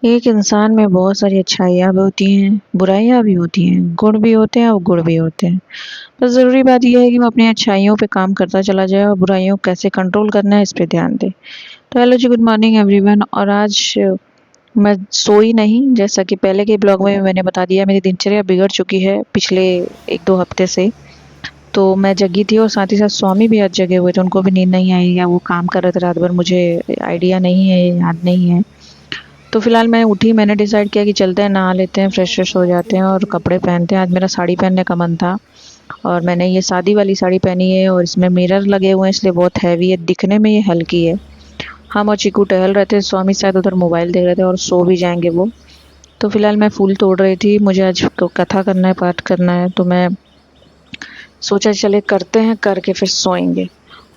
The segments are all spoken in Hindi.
एक इंसान में बहुत सारी अच्छाइयाँ भी होती हैं, बुराइयाँ भी होती हैं, गुण भी होते हैं और गुण भी होते हैं। बस ज़रूरी बात ये है कि वो अपनी अच्छाइयों पे काम करता चला जाए और बुराइयों को कैसे कंट्रोल करना है इस पे ध्यान दे। तो हेलो जी, गुड मॉर्निंग एवरीवन। और आज मैं सोई नहीं, जैसा कि पहले के ब्लॉग में मैंने बता दिया, मेरी दिनचर्या बिगड़ चुकी है पिछले 1-2 हफ्ते से। तो मैं जगी थी और साथ ही साथ स्वामी भी आज जगे हुए थे, उनको भी नींद नहीं आई या वो काम कर रहे थे रात भर, मुझे आइडिया नहीं है, याद नहीं है। तो फिलहाल मैं उठी, मैंने डिसाइड किया कि चलते हैं, नहा लेते हैं, फ्रेश हो जाते हैं और कपड़े पहनते हैं। आज मेरा साड़ी पहनने का मन था और मैंने ये शादी वाली साड़ी पहनी है और इसमें मिरर लगे हुए हैं, इसलिए बहुत हैवी है, दिखने में ये हल्की है। हम और चीकू टहल रहे थे, स्वामी शायद उधर मोबाइल देख रहे थे और सो भी जाएंगे वो। तो फिलहाल मैं फूल तोड़ रही थी, मुझे आज कथा करना है, पाठ करना है, तो मैं सोचा चले करते हैं, करके फिर सोएंगे।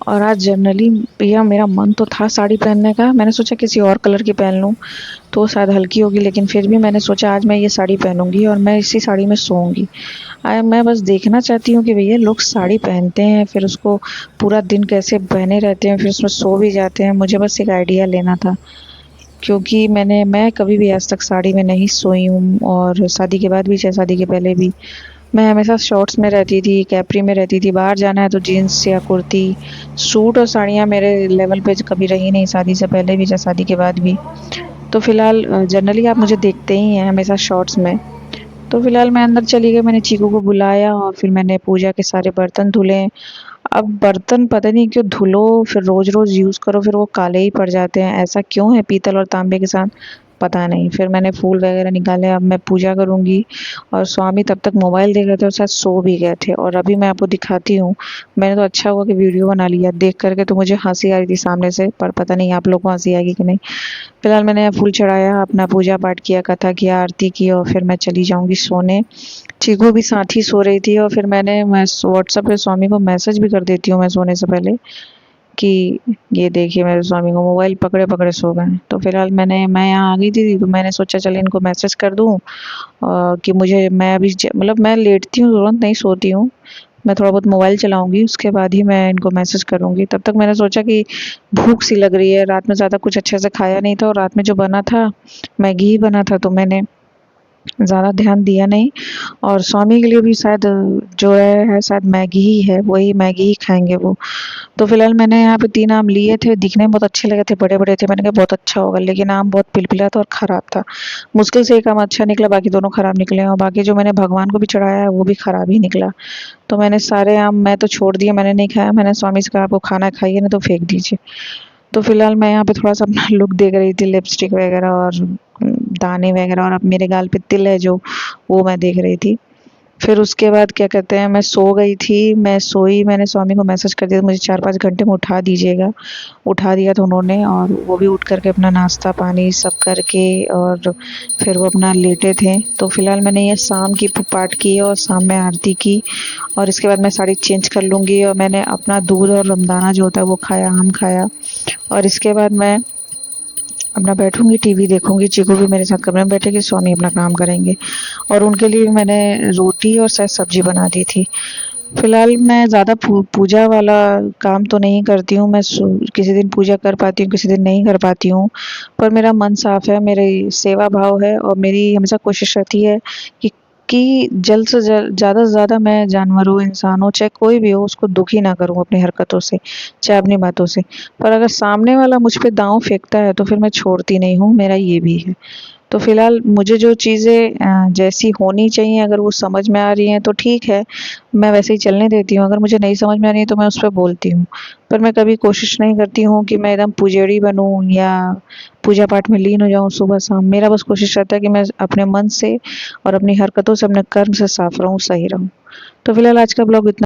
और आज जनरली भैया मेरा मन तो था साड़ी पहनने का, मैंने सोचा किसी और कलर की पहन लूँ तो शायद हल्की होगी, लेकिन फिर भी मैंने सोचा आज मैं ये साड़ी पहनूंगी और मैं इसी साड़ी में सोऊंगी। मैं बस देखना चाहती हूँ कि भैया लोग साड़ी पहनते हैं, फिर उसको पूरा दिन कैसे पहने रहते हैं, फिर उसमें सो भी जाते हैं। मुझे बस एक आइडिया लेना था, क्योंकि मैं कभी भी आज तक साड़ी में नहीं सोई हूँ और शादी के बाद भी चाहे शादी के पहले भी मैं हमेशा शॉर्ट्स में रहती थी, कैप्री में रहती थी। बाहर जाना है तो जीन्स या कुर्ती। सूट और साड़ियाँ मेरे लेवल पे कभी रही नहीं, शादी से पहले भी चाहे शादी के बाद भी। तो फिलहाल जनरली आप मुझे देखते ही हैं हमेशा शॉर्ट्स में। तो फिलहाल मैं अंदर चली गई, मैंने चीकू को बुलाया और फिर मैंने पूजा के सारे बर्तन धुले। अब बर्तन पता नहीं क्यों धुलो फिर रोज रोज यूज करो फिर वो काले ही पड़ जाते हैं, ऐसा क्यों है पीतल और तांबे के साथ, पता नहीं। फिर मैंने फूल वगैरह निकाले, अब मैं पूजा करूंगी। और स्वामी तब तक मोबाइल देख रहे थे और शायद सो भी गए थे। और अभी मैं आपको दिखाती हूँ, मैंने तो अच्छा हुआ कि वीडियो बना लिया, देख करके तो मुझे हंसी आ रही थी सामने से, पर पता नहीं आप लोग को हंसी आएगी कि नहीं। फिलहाल मैंने फूल चढ़ाया, अपना पूजा पाठ किया, कथा किया, आरती की और फिर मैं चली जाऊंगी सोने। चीकू भी साथ ही सो रही थी और फिर मैं व्हाट्सएप पे स्वामी को मैसेज भी कर देती हूँ मैं सोने से पहले कि ये देखिए मेरे स्वामी को मोबाइल पकड़े पकड़े सो गए हैं। तो फिलहाल मैं यहाँ आ गई थी तो मैंने सोचा चल इनको मैसेज कर दूँ कि मुझे मैं अभी मतलब मैं लेटती हूँ तुरंत नहीं सोती हूँ, मैं थोड़ा बहुत मोबाइल चलाऊंगी, उसके बाद ही मैं इनको मैसेज करूंगी। तब तक मैंने सोचा कि भूख सी लग रही है, रात में ज़्यादा कुछ अच्छे से खाया नहीं था और रात में जो बना था मैगी ही बना था, तो मैंने ज़्यादा ध्यान दिया नहीं। और स्वामी के लिए भी शायद जो है शायद मैगी ही है, वही मैगी ही खाएंगे वो। तो फिलहाल मैंने यहाँ पे 3 आम लिए थे, दिखने में बहुत अच्छे लगे थे, बड़े बड़े थे, मैंने कहा बहुत अच्छा होगा, लेकिन आम बहुत पिलपिला था और ख़राब था। मुश्किल से एक आम अच्छा निकला, बाकी दोनों ख़राब निकले और बाकी जो मैंने भगवान को भी चढ़ाया है वो भी ख़राब ही निकला। तो मैंने सारे आम मैं तो छोड़ दिए, मैंने नहीं खाया। मैंने स्वामी से कहा आपको खाना है खाइए, नहीं तो फेंक दीजिए। तो फिलहाल मैं यहाँ पे थोड़ा सा अपना लुक देख रही थी, लिपस्टिक वगैरह और दाने वगैरह, और अब मेरे गाल पे तिल है जो, वो मैं देख रही थी। फिर उसके बाद क्या कहते हैं, मैं सो गई थी, मैं सोई, मैंने स्वामी को मैसेज कर दिया था मुझे 4-5 घंटे में उठा दीजिएगा। उठा दिया था उन्होंने और वो भी उठ करके अपना नाश्ता पानी सब करके और फिर वो अपना लेटे थे। तो फिलहाल मैंने ये शाम की पाठ की और शाम में आरती की और इसके बाद मैं साड़ी चेंज कर लूँगी और मैंने अपना दूध और रमदाना जो होता है वो खाया, आम खाया। और इसके बाद मैं अपना बैठूंगी, टीवी देखूंगी, चीकू भी मेरे साथ कमरे में बैठेगी, स्वामी अपना काम करेंगे। और उनके लिए मैंने रोटी और शायद सब्जी बना दी थी। फिलहाल मैं ज़्यादा पूजा वाला काम तो नहीं करती हूँ, मैं किसी दिन पूजा कर पाती हूँ, किसी दिन नहीं कर पाती हूँ। पर मेरा मन साफ है, मेरी सेवा भाव है और मेरी हमेशा कोशिश रहती है कि जल्द से जल्द ज़्यादा से ज़्यादा मैं जानवर हो, इंसान हो, चाहे कोई भी हो, उसको दुखी ना करूँ अपनी हरकतों से, चाहे अपनी बातों से। पर अगर सामने वाला मुझ पे दाँव फेंकता है तो फिर मैं छोड़ती नहीं हूँ, मेरा ये भी है। तो फिलहाल मुझे जो चीज़ें जैसी होनी चाहिए अगर वो समझ में आ रही हैं तो ठीक है, मैं वैसे ही चलने देती हूँ। अगर मुझे नहीं समझ में आ रही है तो मैं उस पे बोलती हूँ। पर मैं कभी कोशिश नहीं करती हूँ कि मैं एकदम पुजेड़ी बनूँ या पूजा पाठ में लीन हो जाऊँ सुबह शाम। मेरा बस कोशिश रहता है कि मैं अपने मन से और अपनी हरकतों से, अपने कर्म से साफ रहूँ, सही रहूँ। तो फिलहाल आज का ब्लॉग इतना